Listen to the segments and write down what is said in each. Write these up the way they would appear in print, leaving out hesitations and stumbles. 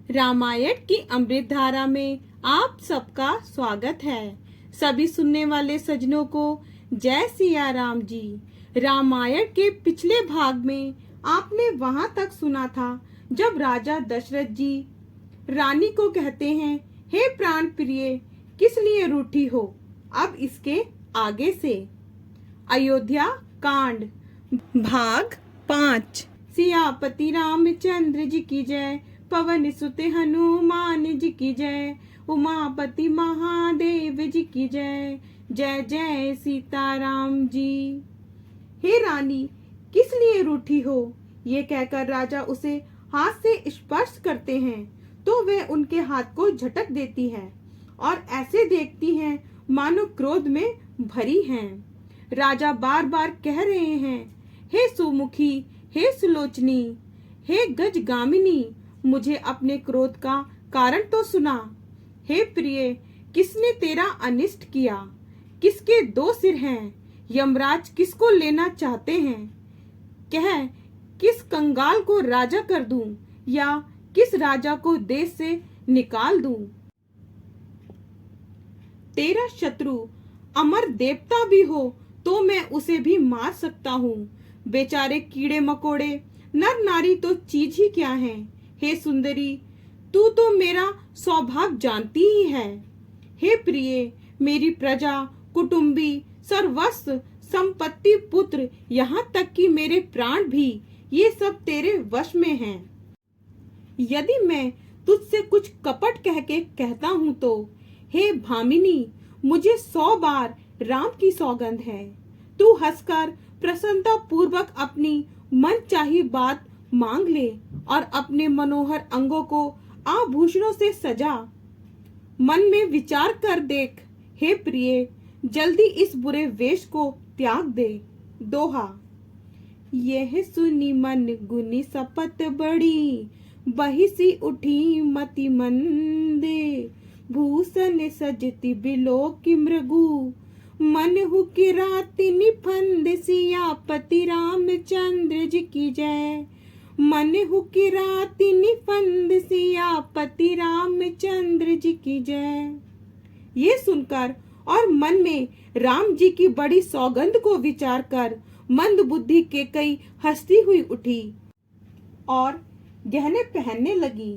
रामायण की अमृत धारा में आप सबका स्वागत है। सभी सुनने वाले सज्जनों को जय सिया राम जी। रामायण के पिछले भाग में आपने वहां तक सुना था जब राजा दशरथ जी रानी को कहते हैं, हे प्राण प्रिय, किस लिए रूठी हो। अब इसके आगे से अयोध्या कांड भाग 5। सियापति रामचंद्र जी की जय, पवन सुत हनुमान जी की जय, उमापति महादेव जी की जय, जय जय सीताराम जी। हे रानी, किस लिए रूठी हो। ये कहकर राजा उसे हाथ से स्पर्श करते हैं तो वह उनके हाथ को झटक देती है और ऐसे देखती हैं मानो क्रोध में भरी हैं। राजा बार बार कह रहे हैं, हे सुमुखी, हे सुलोचनी, हे गजगामिनी, मुझे अपने क्रोध का कारण तो सुना। हे प्रिय, किसने तेरा अनिष्ट किया। किसके 2 सिर हैं। यमराज किसको लेना चाहते हैं। कह, किस कंगाल को राजा कर दूं या किस राजा को देश से निकाल दूं। तेरा शत्रु अमर देवता भी हो तो मैं उसे भी मार सकता हूँ। बेचारे कीड़े मकोड़े नर नारी तो चीज ही क्या हैं। हे सुंदरी, तू तो मेरा स्वभाव जानती ही है। हे प्रिय, मेरी प्रजा, कुटुंबी, सर्वस्व, संपत्ति, पुत्र, यहाँ तक कि मेरे प्राण भी, ये सब तेरे वश में हैं। यदि मैं तुझसे कुछ कपट कह के कहता हूँ तो हे भामिनी, मुझे 100 बार राम की सौगंध है। तू हंसकर प्रसन्नता पूर्वक अपनी मन चाही बात मांग ले और अपने मनोहर अंगों को आभूषणों से सजा। मन में विचार कर देख। हे प्रिय, जल्दी इस बुरे वेश को त्याग दे। दोहा। यह सुनी मन गुनी सपत बड़ी, बही सी उठी मति मंदे, भूषण सजती बिलो की मृगु, मन हु की राति निफंद, सियापति रामचंद्र जी की जय। मन हु की राति निफंद, सियापति रामचंद्र जी की जय। ये सुनकर और मन में राम जी की बड़ी सौगंध को विचार कर मंद बुद्धि के कई हंसती हुई उठी और गहने पहनने लगी।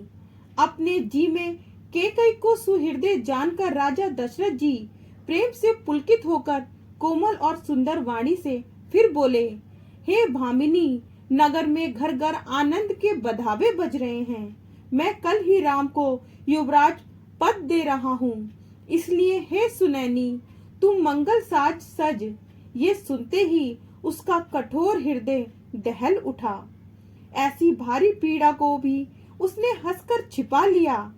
अपने जी में केकई को सुहृदय जानकर राजा दशरथ जी प्रेम से पुलकित होकर कोमल और सुंदर वाणी से फिर बोले, हे भामिनी, नगर में घर घर आनंद के बधावे बज रहे हैं। मैं कल ही राम को युवराज पद दे रहा हूँ, इसलिए हे सुनैनी, तुम मंगल साज सज। ये सुनते ही उसका कठोर हृदय दहल उठा। ऐसी भारी पीड़ा को भी उसने हंसकर छिपा लिया,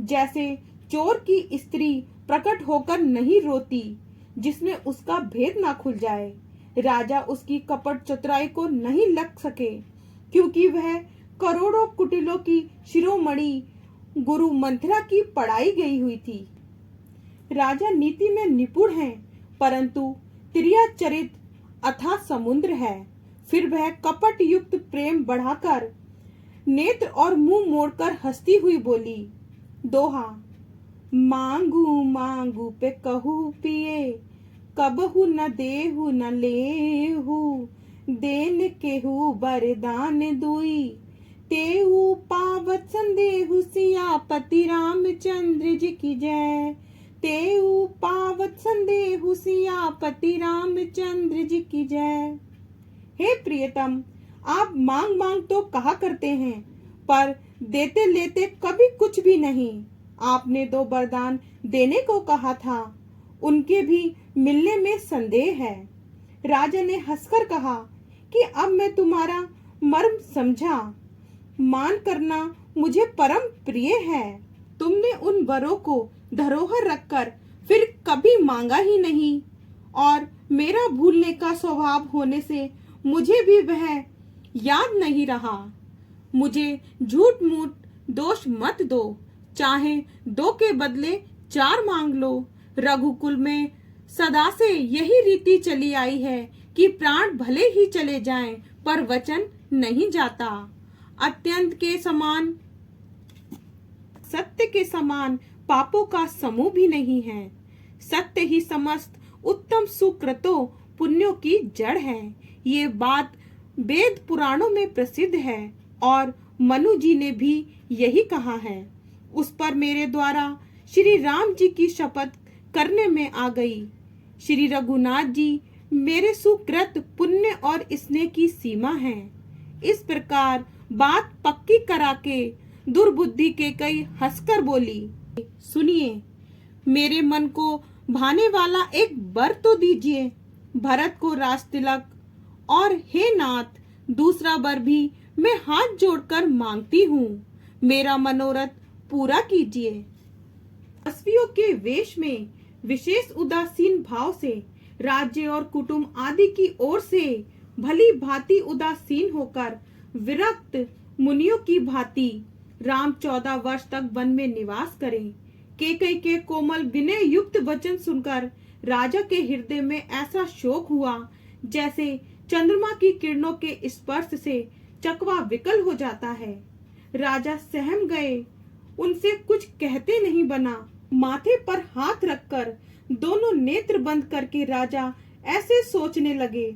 जैसे चोर की स्त्री प्रकट होकर नहीं रोती जिसमें उसका भेद ना खुल जाए। राजा उसकी कपट चतुराई को नहीं लग सके, क्योंकि वह करोड़ों कुटिलों की शिरोमणि गुरु मंथरा की पढ़ाई गई हुई थी। राजा नीति में निपुण है, परंतु तिर्याचरित अथाह समुद्र है। फिर वह कपट युक्त प्रेम बढ़ाकर नेत्र और मुंह मोड़कर हंसती हुई बोली। दोहा। मांगू मांगू पे कहू पिए, कबहू न देहू न लेहू, देन केहू बरदान दुई, तेऊ पावत संदेहु, सियापति रामचंद्र जी की जय। तेऊ पावत संदेहु, सियापति रामचंद्र जी की जय। हे प्रियतम, आप मांग मांग तो कहा करते हैं, पर देते लेते कभी कुछ भी नहीं। आपने 2 वरदान देने को कहा था, उनके भी मिलने में संदेह है। राजा ने हंसकर कहा कि अब मैं तुम्हारा मर्म समझा। मान करना मुझे परम प्रिय है। तुमने उन वरों को धरोहर रखकर फिर कभी मांगा ही नहीं, और मेरा भूलने का स्वभाव होने से मुझे भी वह याद नहीं रहा। मुझे झूठ मूठ दोष मत दो, चाहे 2 के बदले 4 मांग लो। रघुकुल में सदा से यही रीति चली आई है कि प्राण भले ही चले जाएं, पर वचन नहीं जाता। अत्यंत के समान सत्य के समान पापों का समूह भी नहीं है। सत्य ही समस्त उत्तम सुकृतों पुण्यों की जड़ है। ये बात वेद पुराणों में प्रसिद्ध है और मनु जी ने भी यही कहा है। उस पर मेरे द्वारा श्री राम जी की शपथ करने में आ गई। श्री रघुनाथ जी मेरे सुकृत पुण्य और स्नेह की सीमा है। इस प्रकार बात पक्की करा के दुर्बुद्धि के कई हंसकर बोली, सुनिए, मेरे मन को भाने वाला एक वर तो दीजिए। भरत को राज तिलक और हे नाथ दूसरा वर भी मैं हाथ जोड़कर मांगती हूँ। मेरा मनोरथ पूरा कीजिए। तपस्वियों के वेश में विशेष उदासीन भाव से राज्य और कुटुंब आदि की ओर से भली भांति उदासीन होकर विरक्त मुनियों की भांति राम 14 वर्ष तक वन में निवास करें। कैकेयी के कोमल विनय युक्त वचन सुनकर राजा के हृदय में ऐसा शोक हुआ जैसे चंद्रमा की किरणों के स्पर्श से चकवा विकल हो जाता है। राजा सहम गए, उनसे कुछ कहते नहीं बना। माथे पर हाथ रखकर दोनों नेत्र बंद करके राजा ऐसे सोचने लगे,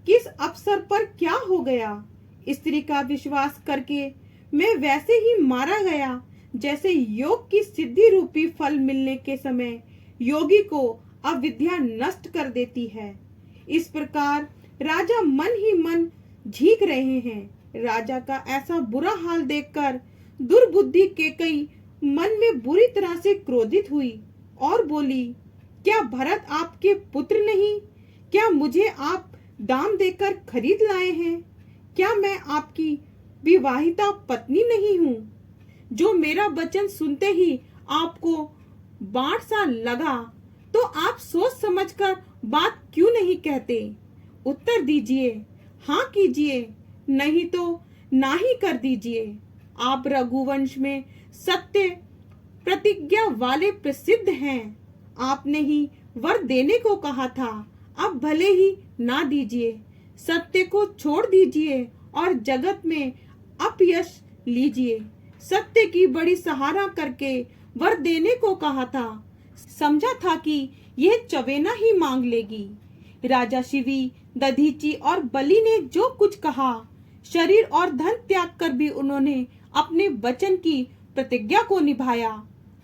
किस अवसर पर क्या हो गया। स्त्री का विश्वास करके मैं वैसे ही मारा गया जैसे योग की सिद्धि रूपी फल मिलने के समय योगी को अविद्या नष्ट कर देती है। इस प्रकार राजा मन ही मन झीक रहे हैं। राजा का ऐसा बुरा हाल देखकर दुर्बुद्धि कैकेयी मन में बुरी तरह से क्रोधित हुई और बोली, क्या भरत आपके पुत्र नहीं? क्या मुझे आप दाम देकर खरीद लाए हैं? क्या मैं आपकी विवाहिता पत्नी नहीं हूँ जो मेरा वचन सुनते ही आपको बाण सा लगा? तो आप सोच समझकर बात क्यों नहीं कहते? उत्तर दीजिए, हाँ कीजिए, नहीं तो ना ही कर दीजिए। आप रघुवंश में सत्य प्रतिज्ञा वाले प्रसिद्ध हैं। आपने ही वर देने को कहा था, अब भले ही ना दीजिए। सत्य को छोड़ दीजिए और जगत में अपयश लीजिए। सत्य की बड़ी सहारा करके वर देने को कहा था, समझा था कि यह चवेना ही मांग लेगी। राजा शिवी, दधीची और बलि ने जो कुछ कहा, शरीर और धन त्याग कर भी उन्होंने अपने वचन की प्रतिज्ञा को निभाया।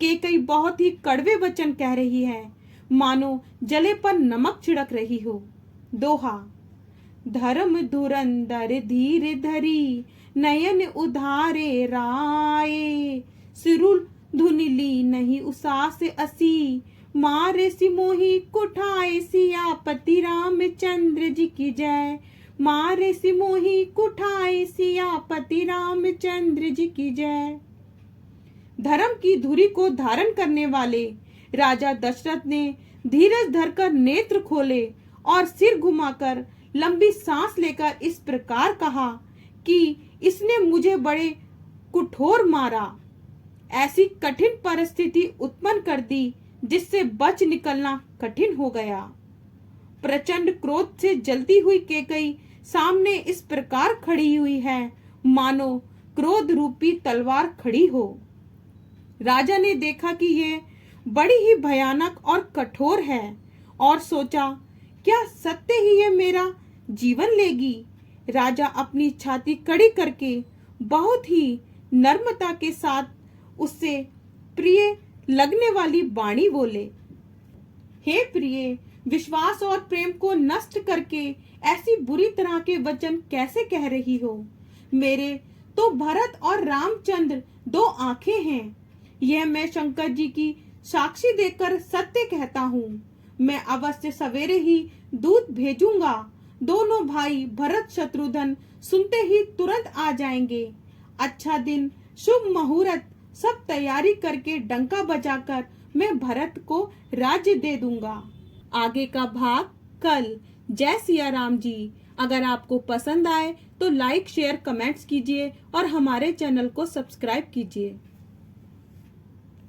कैकेयी बहुत ही कड़वे वचन कह रही है, मानो जले पर नमक छिड़क रही हो। दोहा, धर्म धुरंधर धीर धरी, नयन उधारे राये, सिरुल धुनिली नहीं उसा से असी, मारे सिमोही कुठाए सियापति रामचंद्र जी की जय। मारे सिमोही कुठाए सियापति रामचंद्र जी की जय। धर्म की धुरी को धारण करने वाले राजा दशरथ ने धीरज धरकर नेत्र खोले और सिर घुमाकर लंबी सांस लेकर इस प्रकार कहा कि इसने मुझे बड़े कठोर मारा, ऐसी कठिन परिस्थिति उत्पन्न कर दी जिससे बच निकलना कठिन हो गया। प्रचंड क्रोध से जलती हुई कैकेयी सामने इस प्रकार खड़ी हुई है मानो क्रोध रूपी तलवार खड़ी हो। राजा ने देखा कि ये बड़ी ही भयानक और कठोर है और सोचा, क्या सत्य ही ये मेरा जीवन लेगी? राजा अपनी छाती कड़ी करके बहुत ही नम्रता के साथ उससे प्रिय लगने वाली वाणी बोले, हे प्रिय, विश्वास और प्रेम को नष्ट करके ऐसी बुरी तरह के वचन कैसे कह रही हो? मेरे तो भरत और रामचंद्र 2 आंखें हैं। यह मैं शंकर जी की साक्षी देकर सत्य कहता हूँ। मैं अवश्य सवेरे ही दूत भेजूंगा। दोनों भाई भरत शत्रुघ्न सुनते ही तुरंत आ जाएंगे। अच्छा दिन, शुभ मुहूर्त, सब तैयारी करके डंका बजाकर मैं भरत को राज्य दे दूंगा। आगे का भाग कल। जय सिया राम जी। अगर आपको पसंद आए तो लाइक, शेयर, कमेंट्स कीजिए और हमारे चैनल को सब्सक्राइब कीजिए।